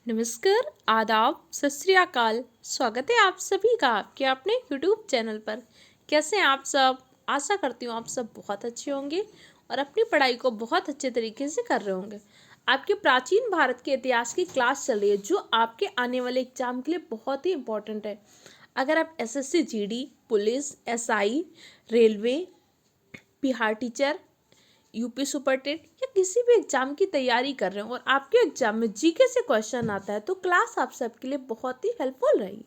नमस्कार, आदाब, सत श्री अकाल। स्वागत है आप सभी का आपके अपने यूट्यूब चैनल पर। कैसे हैं आप सब? आशा करती हूँ आप सब बहुत अच्छे होंगे और अपनी पढ़ाई को बहुत अच्छे तरीके से कर रहे होंगे। आपके प्राचीन भारत के इतिहास की क्लास चल रही है जो आपके आने वाले एग्जाम के लिए बहुत ही इम्पोर्टेंट है। अगर आप SSC GD, police, SI, railway, Bihar teacher, UP Super TET या किसी भी एग्जाम की तैयारी कर रहे हो और आपके एग्जाम में जीके से क्वेश्चन आता है तो क्लास आप सबके लिए बहुत ही हेल्पफुल रहेगी।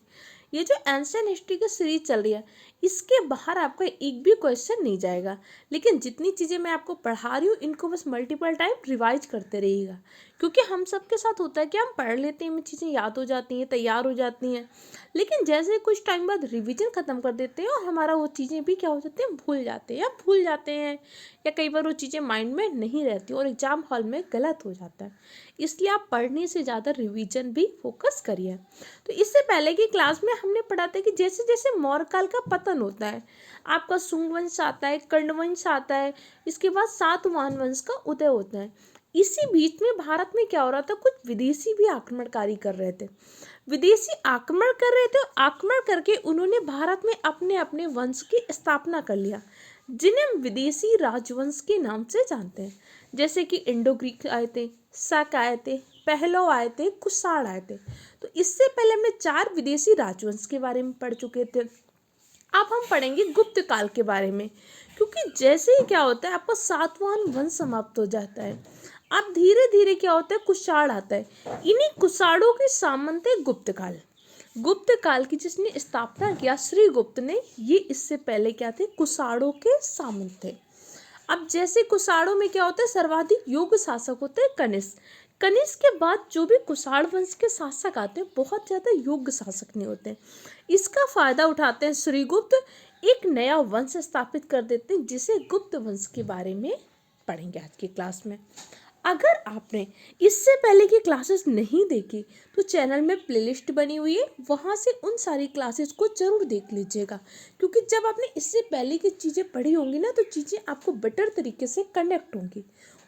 ये जो एंशिएंट हिस्ट्री की सीरीज चल रही है इसके बाहर आपका एक भी क्वेश्चन नहीं जाएगा, लेकिन जितनी चीज़ें मैं आपको पढ़ा रही हूँ इनको बस मल्टीपल टाइम रिवाइज करते रहिएगा, क्योंकि हम सबके साथ होता है कि हम पढ़ लेते हैं, हमें चीज़ें याद हो जाती हैं, तैयार हो जाती हैं, लेकिन जैसे कुछ टाइम बाद रिवीजन ख़त्म कर देते हैं और हमारा वो चीज़ें भी क्या हो जाती हैं, भूल जाते हैं या कई बार वो चीज़ें माइंड में नहीं रहती और एग्ज़ाम हॉल में गलत हो जाता है। इसलिए आप पढ़ने से ज़्यादा रिवीजन भी फोकस करिए। तो इससे पहले की क्लास में हमने पढ़ा था कि जैसे जैसे मौर्य काल का पतन होता है आपका शुंग वंश आता है, कर्ण वंश आता है, इसके बाद सातवाहन वंश का उदय होता है। इसी बीच में भारत में क्या हो रहा था, कुछ विदेशी भी आक्रमणकारी कर रहे थे। विदेशी आक्रमण कर रहे थे और आक्रमण करके उन्होंने भारत में अपने अपने वंश की स्थापना कर लिया, जिन्हें हम विदेशी राजवंश के नाम से जानते हैं। जैसे कि इंडो ग्रीक आए थे, शक आए थे, पहलव आए थे, कुषाण आए थे। तो इससे पहले हमने 4 विदेशी राजवंश के बारे में पढ़ चुके थे। अब हम पढ़ेंगे गुप्त काल के बारे में, क्योंकि जैसे ही क्या होता है आपका सातवाहन वंश समाप्त हो जाता है, अब धीरे धीरे क्या होता है, कुषाण आता है। इन्हीं कुषाणों के सामंत है गुप्त काल। गुप्त काल की जिसने स्थापना किया श्री गुप्त ने, ये इससे पहले क्या थे, कुषाणों के सामंत थे। अब जैसे कुषाणों में क्या होता है, सर्वाधिक योग्य शासक होते हैं कनिष्क। कनिष्क के बाद जो भी कुषाण वंश के शासक आते हैं बहुत ज़्यादा योग्य शासक नहीं होते हैं। इसका फायदा उठाते हैं श्रीगुप्त, एक नया वंश स्थापित कर देते हैं जिसे गुप्त वंश के बारे में पढ़ेंगे आज की क्लास में। अगर आपने इससे पहले की क्लासेस नहीं देखी तो चैनल में प्लेलिस्ट बनी हुई है, वहाँ से उन सारी क्लासेस को जरूर देख लीजिएगा, क्योंकि जब आपने इससे पहले की चीज़ें पढ़ी होंगी ना तो चीज़ें आपको बेटर तरीके से कनेक्ट होंगी,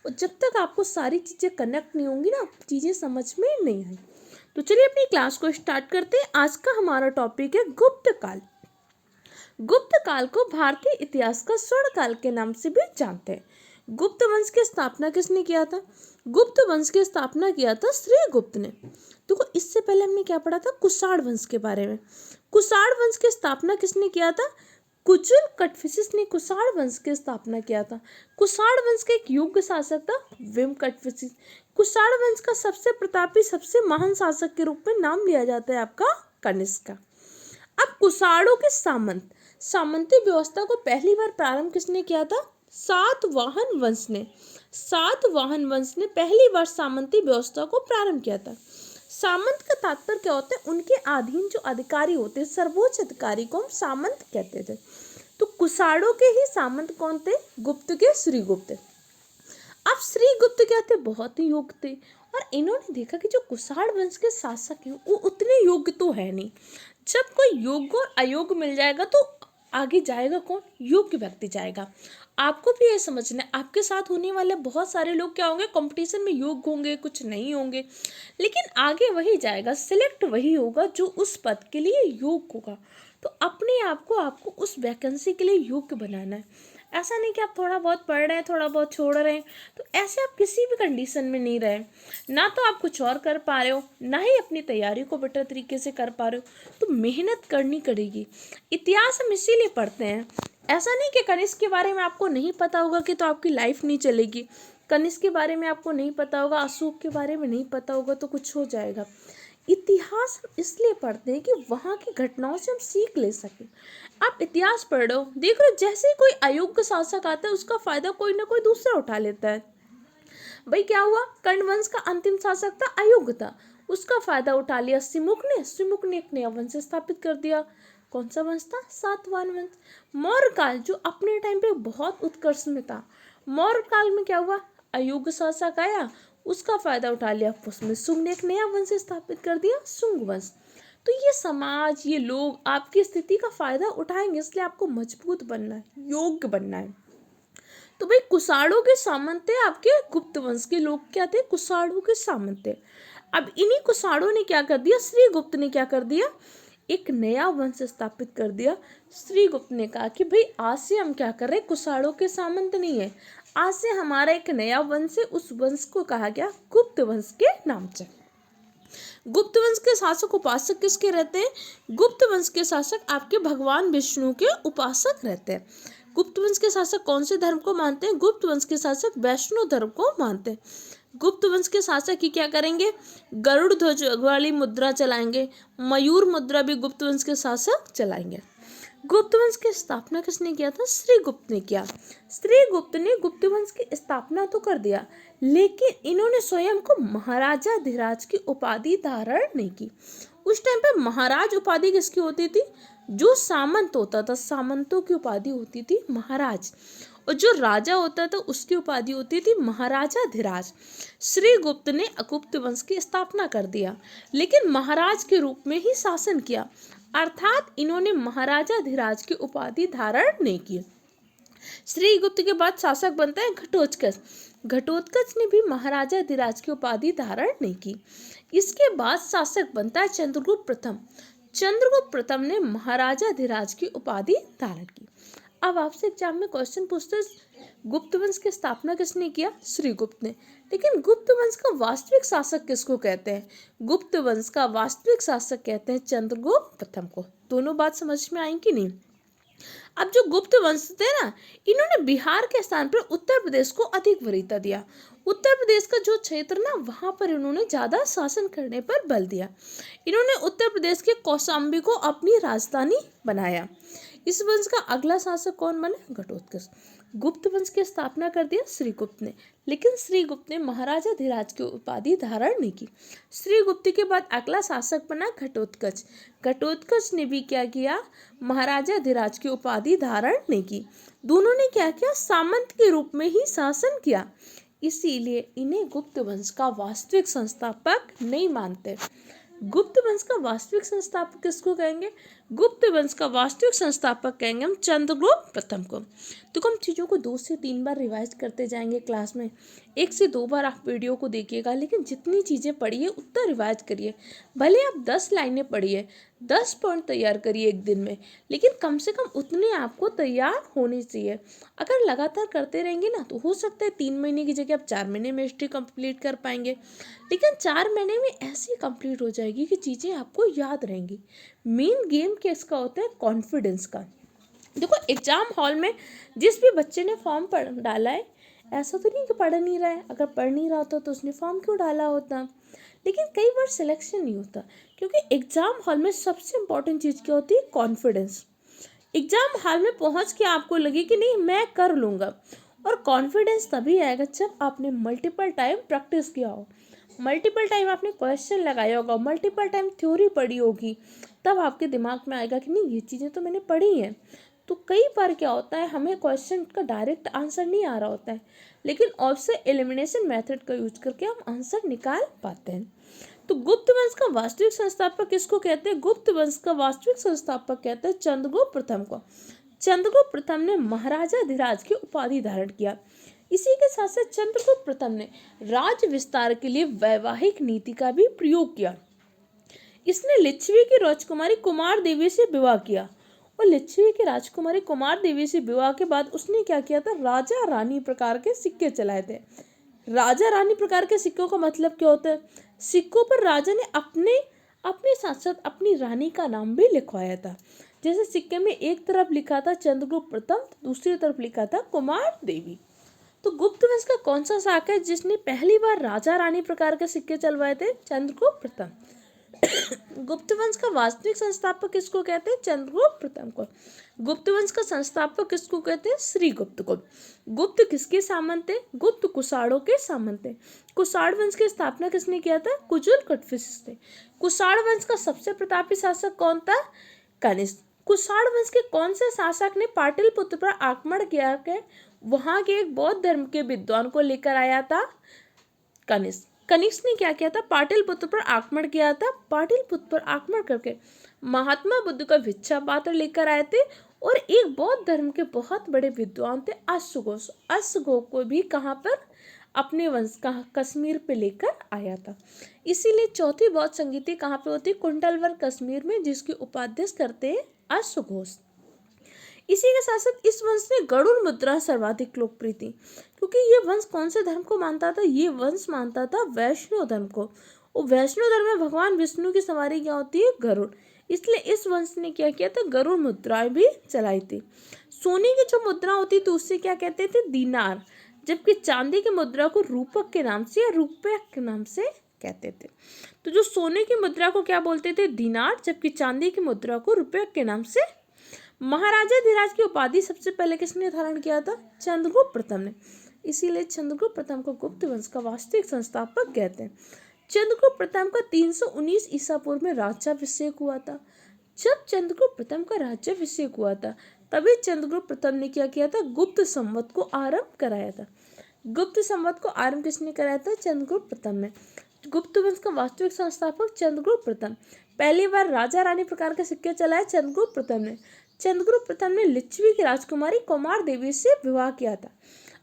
और जब तक आपको सारी चीज़ें कनेक्ट नहीं होंगी ना चीज़ें समझ में नहीं आई। तो चलिए अपनी क्लास को स्टार्ट करते हैं। आज का हमारा टॉपिक है गुप्त काल। गुप्त काल को भारतीय इतिहास का स्वर्ण काल के नाम से भी जानते हैं। गुप्त वंश की स्थापना किसने किया था? गुप्त वंश की स्थापना किया था श्रीगुप्त ने। देखो इससे पहले हमने क्या पढ़ा था, कुषाण वंश के बारे में। कुषाण वंश की स्थापना किसने किया था? कुजुल कटफिसिस ने कुषाण वंश की स्थापना किया था। कुषाण वंश का एक योग्य शासक था विम कटफिसिस। कुषाण वंश का सबसे प्रतापी, सबसे महान शासक के रूप में नाम लिया जाता है आपका कनिष्क का। अब कुषाणों के सामंती व्यवस्था को पहली बार प्रारंभ किसने किया था? सातवाहन वंश ने। सातवाहन वंश ने पहली बार सामंती व्यवस्था को प्रारंभ किया था। सामंत का तात्पर्य क्या होता है, उनके अधीन जो अधिकारी होते हैं, सर्वोच्च अधिकारी को हम सामंत कहते थे। तो कुषाणों के ही सामंत कौन थे? गुप्त के श्रीगुप्त। अब श्रीगुप्त क्या थे? बहुत ही योग्य थे, और इन्होंने देखा कि जो कुषाण वंश के शासक हैं वो उतने योग्य तो है नहीं। जब कोई योग्य और अयोग्य मिल जाएगा तो आगे जाएगा कौन? योग्य व्यक्ति जाएगा। आपको भी ये समझना है, आपके साथ होने वाले बहुत सारे लोग क्या होंगे, कंपटीशन में योग्य होंगे, कुछ नहीं होंगे, लेकिन आगे वही जाएगा, सिलेक्ट वही होगा जो उस पद के लिए योग्य होगा। तो अपने आप को आपको उस वैकेंसी के लिए योग्य बनाना है। ऐसा नहीं कि आप थोड़ा बहुत पढ़ रहे हैं, थोड़ा बहुत छोड़ रहे हैं, तो ऐसे आप किसी भी कंडीशन में नहीं रहे। ना तो आप कुछ और कर पा रहे हो, ना ही अपनी तैयारी को बेटर तरीके से कर पा रहे हो, तो मेहनत करनी पड़ेगी। इतिहास हम इसीलिए पढ़ते हैं। ऐसा नहीं कि कनिष्क के बारे में आपको नहीं पता होगा कि तो आपकी लाइफ नहीं चलेगी। कनिष्क के बारे में आपको नहीं पता होगा, अशोक के बारे में नहीं पता होगा तो कुछ हो जाएगा। इतिहास हम इसलिए पढ़ते हैं कि वहाँ की घटनाओं से हम सीख ले सकें। आप इतिहास पढ़ रहे हो, देख रहे हो, जैसे ही कोई अयोग्य शासक आता है उसका फायदा कोई ना कोई दूसरा उठा लेता है। भाई क्या हुआ, कर्ण वंश का अंतिम शासक था, अयोग्य था, उसका फायदा उठा लिया सिमुक ने एक नया वंश स्थापित कर दिया। कौन सा वंश था? सातवाहन वंश। मौर्य काल जो अपने टाइम पे बहुत उत्कर्ष में था, मौर्य काल में क्या हुआ, अयोग्य शासक आया, उसका फायदा उठा लिया, उसमें शुंग ने एक नया वंश स्थापित कर दिया, शुंग वंश। तो ये समाज, ये लोग आपकी स्थिति का फायदा उठाएंगे, इसलिए आपको मजबूत बनना है, योग्य बनना है। तो भाई कुषाणों के सामंत थे आपके गुप्त वंश के लोग, क्या थे? कुषाणों के सामंत थे। अब इन्हीं कुषाणों ने क्या कर दिया, श्रीगुप्त ने क्या कर दिया, एक नया वंश स्थापित कर दिया। श्रीगुप्त ने कहा कि भाई आज से हम क्या कर रहे हैं, कुषाणों के सामंत नहीं है, आज से हमारा एक नया वंश है। उस वंश को कहा गया गुप्त वंश के नाम से। गुप्त वंश के शासक उपासक किसके रहते हैं, गुप्त वंश के शासक आपके भगवान विष्णु के उपासक रहते हैं। गुप्त वंश के शासक कौन से धर्म को मानते हैं, गुप्त वंश के शासक वैष्णव धर्म को मानते हैं। गुप्त वंश के शासक ही क्या करेंगे, गरुड़ ध्वज वाली मुद्रा चलाएंगे, मयूर मुद्रा भी गुप्त वंश के शासक चलाएंगे। गुप्त वंश की स्थापना किसने किया था, श्रीगुप्त ने किया। श्रीगुप्त ने गुप्त वंश की स्थापना तो कर दिया, लेकिन इन्होंने स्वयं को महाराजा धीराज की उपाधि धारण नहीं की। उस टाइम पे महाराज उपाधि किसकी होती थी, जो सामंत होता था, सामंतों की उपाधि होती थी महाराज, और जो राजा होता था उसकी उपाधि होती थी महाराजा धीराज। श्रीगुप्त ने गुप्त वंश की स्थापना कर दिया, लेकिन महाराज के रूप में ही शासन किया, अर्थात इन्होंने महाराजा धीराज की उपाधि धारण नहीं की। श्रीगुप्त के बाद शासक बनता है घटोत्कच। घटोत्कच ने भी महाराजा धीराज की उपाधि धारण नहीं की। इसके बाद शासक बनता है चंद्रगुप्त प्रथम। चंद्रगुप्त प्रथम ने महाराजा धीराज की उपाधि धारण की। अब आपसे एग्जाम में क्वेश्चन पूछते हैं, गुप्त वंश की स्थापना किसने किया, श्रीगुप्त ने, लेकिन गुप्त वंश का वास्तविक शासक किसको कहते हैं, गुप्त वंश का वास्तविक शासक कहते हैं चंद्रगुप्त प्रथम को। दोनों बात समझ में आई कि नहीं। अब जो गुप्त वंश थे ना, इन्होंने बिहार के स्थान पर उत्तर प्रदेश को अधिक वरीयता दिया। उत्तर प्रदेश का जो क्षेत्र ना, वहां पर इन्होंने ज्यादा शासन करने पर बल दिया। इन्होंने उत्तर प्रदेश के कौशाम्बी को अपनी राजधानी बनाया। इस वंश का अगला शासक कौन बने, घटोत्कच। गुप्त वंश की स्थापना कर दिया श्रीगुप्त ने, लेकिन श्रीगुप्त ने महाराजा धीराज की उपाधि धारण नहीं की। श्रीगुप्त के बाद अगला शासक बना घटोत्कच। घटोत्कच ने भी क्या किया, महाराजा धीराज की उपाधि धारण नहीं की। दोनों ने क्या किया, सामंत के रूप में ही शासन किया, इसीलिए इन्हें गुप्त वंश का वास्तविक संस्थापक नहीं मानते। गुप्त वंश का वास्तविक संस्थापक किसको कहेंगे, गुप्त वंश का वास्तविक संस्थापक कहेंगे हम चंद्रगुप्त प्रथम को। तो हम चीज़ों को 2 से 3 बार रिवाइज करते जाएंगे क्लास में। 1 से 2 बार आप वीडियो को देखिएगा, लेकिन जितनी चीज़ें पढ़िए उतना रिवाइज करिए। भले आप 10 लाइनें पढ़िए, 10 पॉइंट तैयार करिए एक दिन में, लेकिन कम से कम उतने आपको तैयार होनी चाहिए। अगर लगातार करते रहेंगे ना, तो हो सकता है 3 महीने की जगह आप 4 महीने में हिस्ट्री कंप्लीट कर पाएंगे, लेकिन 4 महीने में ऐसी कंप्लीट हो जाएगी कि चीज़ें आपको याद रहेंगी। मेन गेम किसका होता है, कॉन्फिडेंस का। देखो एग्जाम हॉल में जिस भी बच्चे ने फॉर्म डाला है, ऐसा तो नहीं कि पढ़ नहीं रहा है, अगर पढ़ नहीं रहा होता तो उसने फॉर्म क्यों डाला होता। लेकिन कई बार सिलेक्शन नहीं होता, क्योंकि एग्जाम हॉल में सबसे इंपॉर्टेंट चीज़ क्या होती है, कॉन्फिडेंस। एग्जाम हॉल में पहुंच के आपको लगे कि नहीं मैं कर लूँगा, और कॉन्फिडेंस तभी आएगा जब आपने मल्टीपल टाइम प्रैक्टिस किया हो, मल्टीपल टाइम आपने क्वेश्चन लगाया होगा, मल्टीपल टाइम थ्योरी पढ़ी होगी, तब आपके दिमाग में आएगा कि नहीं ये चीज़ें तो मैंने पढ़ी हैं। तो कई बार क्या होता है, हमें क्वेश्चन का डायरेक्ट आंसर नहीं आ रहा होता है, लेकिन ऑप्शन एलिमिनेशन मेथड का यूज करके हम आंसर निकाल पाते हैं। तो गुप्त वंश का वास्तविक संस्थापक किसको कहते हैं, गुप्त वंश का वास्तविक संस्थापक कहते हैं चंद्रगुप्त प्रथम को। चंद्रगुप्त प्रथम ने महाराजा धीराज की उपाधि धारण किया। इसी के साथ साथ चंद्रगुप्त प्रथम ने राज्य विस्तार के लिए वैवाहिक नीति का भी प्रयोग किया। इसने लिच्छवी की राजकुमारी कुमार देवी से विवाह किया, और लिच्छवी की राजकुमारी कुमार देवी से विवाह के बाद उसने क्या किया था, राजा रानी प्रकार के सिक्के चलाए थे। राजा रानी प्रकार के सिक्कों का मतलब क्या होता है, सिक्कों पर राजा ने अपने साथ साथ अपनी रानी का नाम भी लिखवाया था। जैसे सिक्के में एक तरफ लिखा था चंद्रगुप्त प्रथम, दूसरी तरफ लिखा था कुमार देवी। तो गुप्त वंश का कौन सा शाखा है जिसने पहली बार राजा रानी प्रकार के सिक्के चलवाए थे, चंद्रगुप्त प्रथम। गुप्त वंश का वास्तविक संस्थापक किसको कहते हैं, चंद्रगुप्त प्रथम को। गुप्त वंश का संस्थापक किसको कहते हैं, श्रीगुप्त को। गुप्त किसके सामंत थे, गुप्त कुषाणों के सामंत थे। कुषाण वंश की स्थापना किसने किया था, कुजुल कटफिस थे। कुषाण वंश का सबसे प्रतापी शासक कौन था, कनिष्क। कुषाण वंश के कौन से शासक ने पाटलिपुत्र पर आक्रमण किया के वहां के एक बौद्ध धर्म के विद्वान को लेकर आया था, कनिष्क। कनिष्क ने क्या किया था, पाटलिपुत्र पर आक्रमण किया था। पाटलिपुत्र पर आक्रमण करके महात्मा बुद्ध का भिक्षा पात्र लेकर आए थे, और एक बौद्ध धर्म के बहुत बड़े विद्वान थे अश्वघोष। अश्वघोष को भी कहाँ पर, अपने वंश का कश्मीर पे लेकर आया था। इसीलिए चौथी बौद्ध संगीति कहाँ पे होती है? कुंडलवर कश्मीर में, जिसकी उपाध्यक्ष करते हैं अश्व घोष। इसी के साथ साथ इस वंश में गरुड़ मुद्रा सर्वाधिक लोकप्रिय थी, क्योंकि ये वंश कौन से धर्म को मानता था? ये वंश मानता था वैष्णव धर्म को। और वैष्णव धर्म में भगवान विष्णु की सवारी क्या होती है? गरुड़। इसलिए इस वंश ने क्या किया था? गरुड़ मुद्राएं भी चलाई थी। सोने की जो मुद्रा होती थी उससे क्या कहते थे? दीनार। जबकि चांदी की मुद्रा को रूपक के नाम से या रुपये के नाम से कहते थे। तो जो सोने की मुद्रा को क्या बोलते थे? दीनार। जबकि चांदी की मुद्रा को रुपये के नाम से। महाराजा धीराज की उपाधि सबसे पहले किसने धारण किया था? चंद्रगुप्त प्रथम ने। इसीलिए चंद्रगुप्त प्रथम को गुप्त वंश का वास्तविक संस्थापक कहते हैं। चंद्रगुप्त प्रथम का 319 ईसा पूर्व में राज्याभिषेक हुआ था। जब चंद्रगुप्त प्रथम का राज्याभिषेक हुआ था तभी चंद्रगुप्त प्रथम ने क्या किया था? गुप्त संवत को आरंभ कराया था। गुप्त संवत को आरंभ किसने कराया था? चंद्रगुप्त प्रथम ने। गुप्त वंश का वास्तविक संस्थापक चंद्रगुप्त प्रथम। पहली बार राजा रानी प्रकार के सिक्के चलाए चंद्रगुप्त प्रथम ने। चंद्रगुप्त प्रथम ने लिच्छवी की राजकुमारी कुमार देवी से विवाह किया था।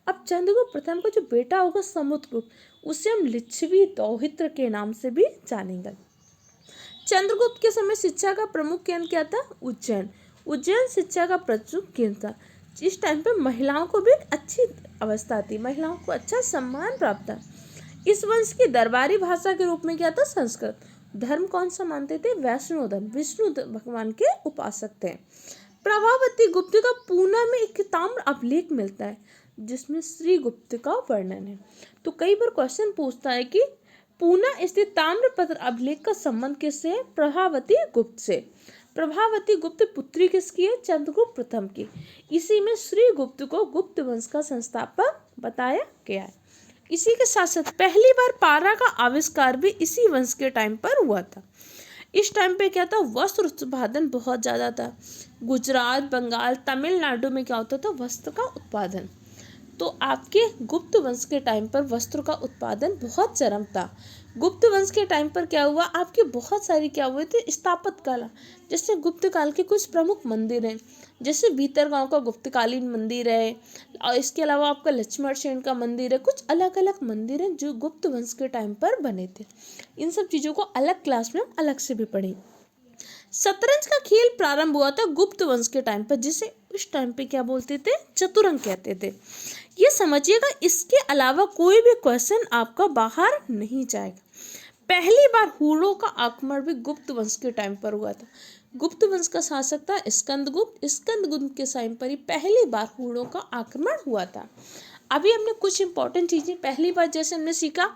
अब चंद्रगुप्त प्रथम का जो बेटा होगा समुद्रगुप्त, उसे हम लिच्छवी दौहित्र के नाम से भी जानेंगे। चंद्रगुप्त के समय शिक्षा का प्रमुख केंद्र क्या था? उज्जैन। उज्जैन शिक्षा का प्रमुख केंद्र था। इस टाइम पे महिलाओं को भी एक अच्छी अवस्था थी, महिलाओं को अच्छा सम्मान प्राप्त था। इस वंश की दरबारी भाषा के रूप में क्या था? संस्कृत। धर्म कौन सा मानते थे? वैष्णव धर्म। विष्णु भगवान के उपासक थे। प्रभावती गुप्त का पूना में एक ताम्र अभिलेख मिलता है जिसमें श्री गुप्त का वर्णन है। तो कई बार क्वेश्चन पूछता है कि पूना स्थित ताम्रपत्र अभिलेख का संबंध किससे है? प्रभावती गुप्त से। प्रभावती गुप्त पुत्री किसकी है? चंद्रगुप्त प्रथम की। इसी में श्री गुप्त को गुप्त वंश का संस्थापक बताया गया है। इसी के साथ साथ पहली बार पारा का आविष्कार भी इसी वंश के टाइम पर हुआ था। इस टाइम पे क्या था? वस्त्र उत्पादन बहुत ज़्यादा था। गुजरात, बंगाल, तमिलनाडु में क्या होता था? वस्त्र का उत्पादन। तो आपके गुप्त वंश के टाइम पर वस्त्र का उत्पादन बहुत चरम था। गुप्त वंश के टाइम पर क्या हुआ? आपके बहुत सारी क्या हुए थे? स्थापत्य कला। जैसे गुप्त काल के कुछ प्रमुख मंदिर हैं, जैसे भीतरगांव का गुप्तकालीन मंदिर है, और इसके अलावा आपका लक्ष्मण सेन का मंदिर है। कुछ अलग अलग मंदिर हैं जो गुप्त वंश के टाइम पर बने थे। इन सब चीज़ों को अलग क्लास में अलग से भी पढ़ें। शतरंज का खेल प्रारंभ हुआ था गुप्त वंश के टाइम पर, जिसे उस टाइम पे क्या बोलते थे? चतुरंग कहते थे। ये समझिएगा, इसके अलावा कोई भी क्वेश्चन आपका बाहर नहीं जाएगा। पहली बार हुड़ों का आक्रमण भी गुप्त वंश के टाइम पर हुआ था। गुप्त वंश का शासक था स्कंदगुप्त। स्कंदगुप्त के टाइम पर ही पहली बार हुड़ों का आक्रमण हुआ था। अभी हमने कुछ इंपॉर्टेंट चीजें पहली बार जैसे हमने सीखा,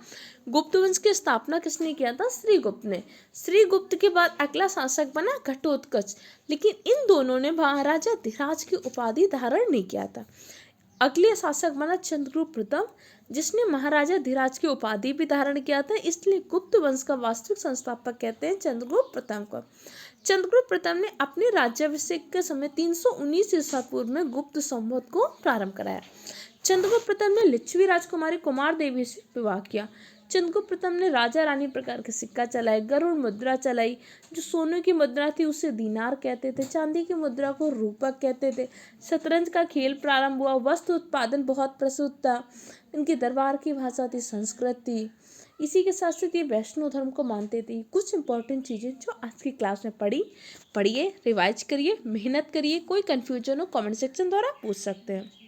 गुप्त वंश की स्थापना किसने किया था? श्रीगुप्त ने। श्रीगुप्त के बाद अगला शासक बना घटोत्कच, लेकिन इन दोनों ने महाराजा धीराज की उपाधि धारण नहीं किया था। अगले शासक बना चंद्रगुप्त प्रथम, जिसने महाराजा धीराज की उपाधि भी धारण किया था। इसलिए गुप्त वंश का वास्तविक संस्थापक कहते हैं चंद्रगुप्त प्रथम को। चंद्रगुप्त प्रथम ने अपने राज्याभिषेक के समय 319 ईसा पूर्व में गुप्त संवत को प्रारंभ कराया। चंद्रगुप्त प्रथम ने लिच्छवी राजकुमारी कुमार देवी से विवाह किया। चंद्रगुप्त प्रथम ने राजा रानी प्रकार के सिक्का चलाए, गरुड़ मुद्रा चलाई। जो सोने की मुद्रा थी उसे दीनार कहते थे, चांदी की मुद्रा को रूपक कहते थे। शतरंज का खेल प्रारंभ हुआ। वस्त्र उत्पादन बहुत प्रसिद्ध था। इनकी दरबार की भाषा थी संस्कृत थी। इसी के साथ साथ ये वैष्णव धर्म को मानते थे। कुछ इंपॉर्टेंट चीज़ें जो आज की क्लास में पढ़िए, रिवाइज करिए, मेहनत करिए। कोई कन्फ्यूजन हो कमेंट सेक्शन द्वारा पूछ सकते हैं।